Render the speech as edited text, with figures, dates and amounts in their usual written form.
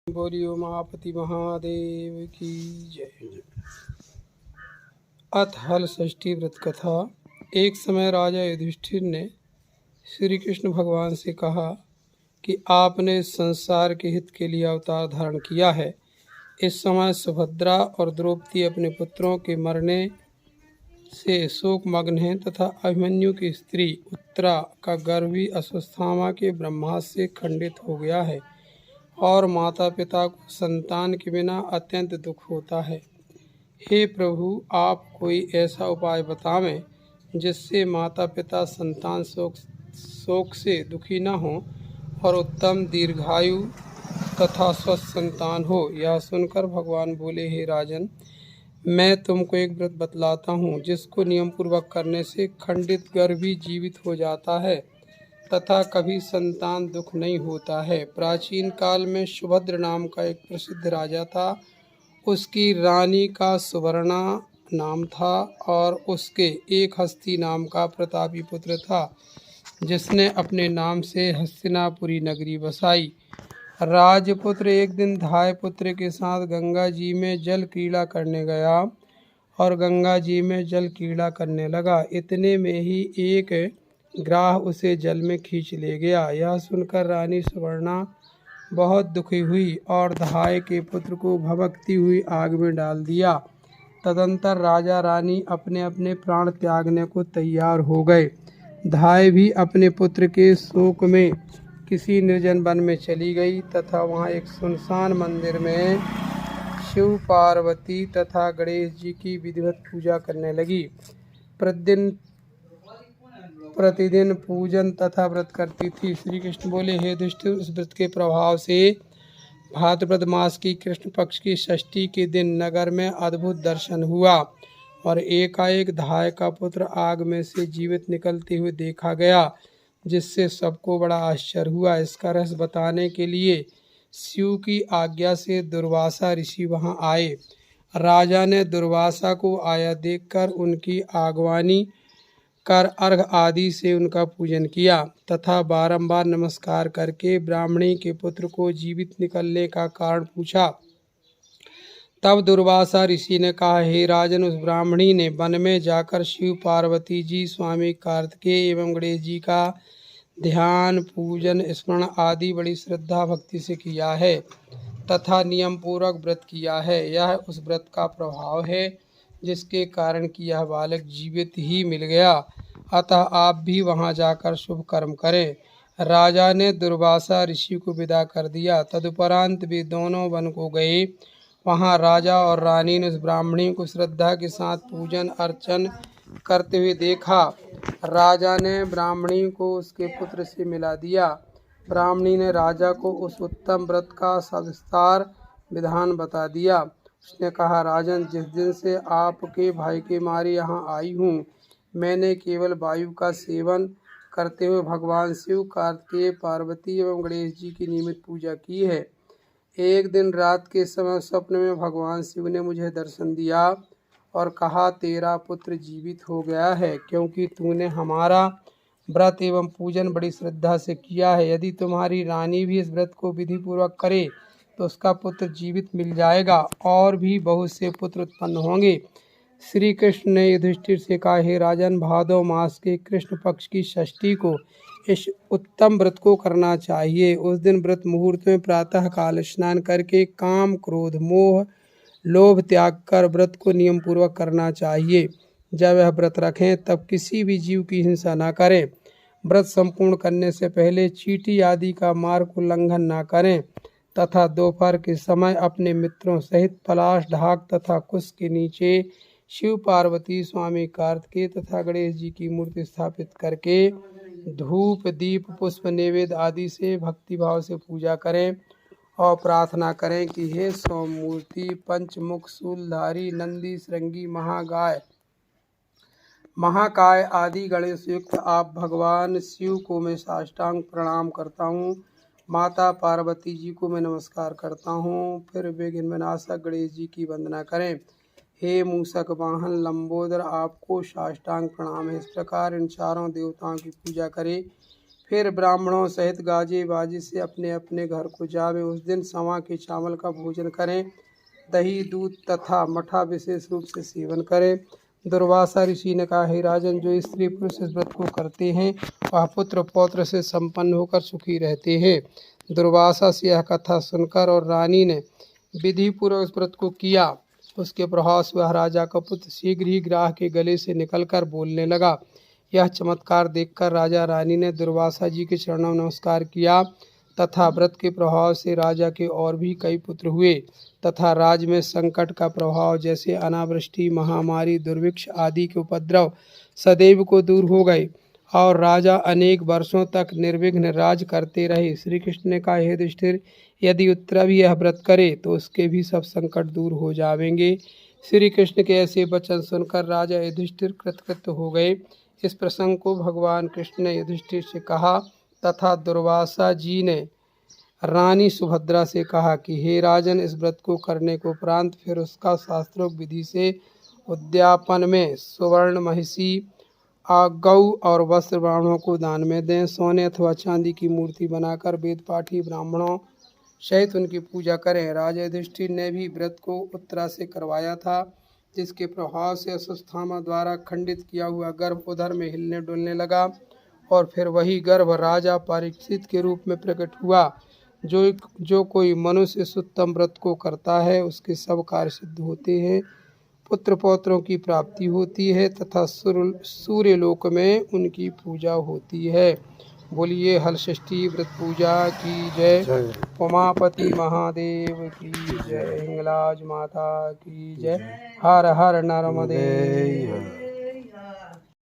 बोलियो उमापति महादेव की जय। अथ हल षष्ठी व्रत कथा। एक समय राजा युधिष्ठिर ने श्री कृष्ण भगवान से कहा कि आपने संसार के हित के लिए अवतार धारण किया है। इस समय सुभद्रा और द्रौपदी अपने पुत्रों के मरने से शोक मग्न हैं तथा अभिमन्यु की स्त्री उत्तरा का गर्भ भी अश्वत्थामा के ब्रह्मास्त्र से खंडित हो गया है और माता पिता को संतान के बिना अत्यंत दुख होता है। हे प्रभु, आप कोई ऐसा उपाय बतावें जिससे माता पिता संतान शोक से दुखी न हो और उत्तम दीर्घायु तथा स्वस्थ संतान हो। यह सुनकर भगवान बोले, हे राजन, मैं तुमको एक व्रत बतलाता हूँ जिसको नियम पूर्वक करने से खंडित गर्भ भी जीवित हो जाता है तथा कभी संतान दुख नहीं होता है। प्राचीन काल में सुभद्र नाम का एक प्रसिद्ध राजा था। उसकी रानी का सुवर्णा नाम था और उसके एक हस्ती नाम का प्रतापी पुत्र था जिसने अपने नाम से हस्तिनापुरी नगरी बसाई। राजपुत्र एक दिन धाय पुत्र के साथ गंगा जी में जल क्रीड़ा करने गया और गंगा जी में जल क्रीड़ा करने लगा। इतने में ही एक ग्राह उसे जल में खींच ले गया। यह सुनकर रानी सुवर्णा बहुत दुखी हुई और धाय के पुत्र को भभकती हुई आग में डाल दिया। तदंतर राजा रानी अपने अपने प्राण त्यागने को तैयार हो गए। धाय भी अपने पुत्र के शोक में किसी निर्जन वन में चली गई तथा वहाँ एक सुनसान मंदिर में शिव पार्वती तथा गणेश जी की विधिवत पूजा करने लगी। प्रतिदिन पूजन तथा व्रत करती थी। श्री कृष्ण बोले, हे युधिष्ठिर, उस व्रत के प्रभाव से भाद्रपद मास की कृष्ण पक्ष की षष्ठी के दिन नगर में अद्भुत दर्शन हुआ और एकाएक धाय का पुत्र आग में से जीवित निकलते हुए देखा गया, जिससे सबको बड़ा आश्चर्य हुआ। इसका रहस्य बताने के लिए शिव की आज्ञा से दुर्वासा ऋषि वहां आए। राजा ने दुर्वासा को आया देखकर उनकी आगवानी कर अर्घ आदि से उनका पूजन किया तथा बारंबार नमस्कार करके ब्राह्मणी के पुत्र को जीवित निकलने का कारण पूछा। तब दुर्वासा ऋषि ने कहा, हे राजन, उस ब्राह्मणी ने वन में जाकर शिव पार्वती जी, स्वामी कार्तिकेय एवं गणेश जी का ध्यान पूजन स्मरण आदि बड़ी श्रद्धा भक्ति से किया है तथा नियम पूर्वक व्रत किया है। यह उस व्रत का प्रभाव है जिसके कारण कि यह बालक जीवित ही मिल गया। अतः आप भी वहां जाकर शुभ कर्म करें। राजा ने दुर्वासा ऋषि को विदा कर दिया। तदुपरांत वे दोनों वन को गए। वहां राजा और रानी ने उस ब्राह्मणी को श्रद्धा के साथ पूजन अर्चन करते हुए देखा। राजा ने ब्राह्मणी को उसके पुत्र से मिला दिया। ब्राह्मणी ने राजा को उस उत्तम व्रत का सविस्तार विधान बता दिया। उसने कहा, राजन, जिस दिन से आपके भाई के मारे यहाँ आई हूँ, मैंने केवल वायु का सेवन करते हुए भगवान शिव, कार्तिकेय, पार्वती एवं गणेश जी की नियमित पूजा की है। एक दिन रात के समय स्वप्न में भगवान शिव ने मुझे दर्शन दिया और कहा, तेरा पुत्र जीवित हो गया है क्योंकि तूने हमारा व्रत एवं पूजन बड़ी श्रद्धा से किया है। यदि तुम्हारी रानी भी इस व्रत को विधि पूर्वक करे तो उसका पुत्र जीवित मिल जाएगा और भी बहुत से पुत्र उत्पन्न होंगे। श्री कृष्ण ने युधिष्ठिर से कहा, हे राजन, भादो मास के कृष्ण पक्ष की षष्ठी को इस उत्तम व्रत को करना चाहिए। उस दिन व्रत मुहूर्त में प्रातः काल स्नान करके काम, क्रोध, मोह, लोभ त्याग कर व्रत को नियम पूर्वक करना चाहिए। जब वह व्रत रखें तब किसी भी जीव की हिंसा न करें। व्रत संपूर्ण करने से पहले चींटी आदि का मार्ग उल्लंघन न करें तथा दोपहर के समय अपने मित्रों सहित पलाश, ढाक तथा कुश के नीचे शिव, पार्वती, स्वामी कार्तिकेय तथा गणेश जी की मूर्ति स्थापित करके धूप, दीप, पुष्प, नैवेद्य आदि से भक्तिभाव से पूजा करें और प्रार्थना करें कि हे सोममूर्ति, पंचमुख, शूलधारी, नंदी, श्रृंगी, महाकाय आदि गणेश युक्त आप भगवान शिव को मैं साष्टांग प्रणाम करता हूँ। माता पार्वती जी को मैं नमस्कार करता हूँ। फिर विघ्न विनाशक गणेश जी की वंदना करें। हे मूषक वाहन लंबोदर, आपको साष्टांग प्रणाम है। इस प्रकार इन चारों देवताओं की पूजा करें। फिर ब्राह्मणों सहित गाजे बाजे से अपने अपने घर को जावे। उस दिन सवा के चावल का भोजन करें, दही दूध तथा मठा विशेष रूप से सेवन करें। दुर्वासा ऋषि ने कहा, हे राजन, जो स्त्री पुरुष इस व्रत को करते हैं वह पुत्र पौत्र से संपन्न होकर सुखी रहते हैं। दुर्वासा से यह कथा सुनकर और रानी ने विधि पूर्वक इस व्रत को किया। उसके प्रभाव से वह राजा का पुत्र शीघ्र ही ग्राह के गले से निकलकर बोलने लगा। यह चमत्कार देखकर राजा रानी ने दुर्वासा जी के चरणों में नमस्कार किया तथा व्रत के प्रभाव से राजा के और भी कई पुत्र हुए तथा राज्य में संकट का प्रभाव जैसे अनावृष्टि, महामारी, दुर्भिक्ष आदि के उपद्रव सदैव को दूर हो गए और राजा अनेक वर्षों तक निर्विघ्न राज करते रहे। श्री कृष्ण ने कहा, हे युधिष्ठिर, यदि उत्तरा भी यह व्रत करे तो उसके भी सब संकट दूर हो जाएंगे। श्री कृष्ण के ऐसे वचन सुनकर राजा युधिष्ठिर कृतकृत हो गए। इस प्रसंग को भगवान कृष्ण ने युधिष्ठिर से कहा तथा दुर्वासा जी ने रानी सुभद्रा से कहा कि हे राजन, इस व्रत को करने के उपरांत फिर उसका शास्त्रोक्त विधि से उद्यापन में सुवर्ण महिषी, गौ और वस्त्र ब्राह्मणों को दान में दें। सोने अथवा चांदी की मूर्ति बनाकर वेद पाठी ब्राह्मणों सहित उनकी पूजा करें। राजा युधिष्ठिर ने भी व्रत को उत्तरा से करवाया था, जिसके प्रभाव से अश्वत्थामा द्वारा खंडित किया हुआ गर्भ उदर में हिलने डुलने लगा और फिर वही गर्भ राजा परीक्षित के रूप में प्रकट हुआ। जो कोई मनुष्य इस उत्तम व्रत को करता है उसके सब कार्य सिद्ध होते हैं, पुत्र पौत्रों की प्राप्ति होती है तथा सूर्य लोक में उनकी पूजा होती है। बोलिए हलषष्ठी व्रत पूजा की जय। उमापति महादेव की जय। हिंगलाज माता की जय। हर हर नर्मदे।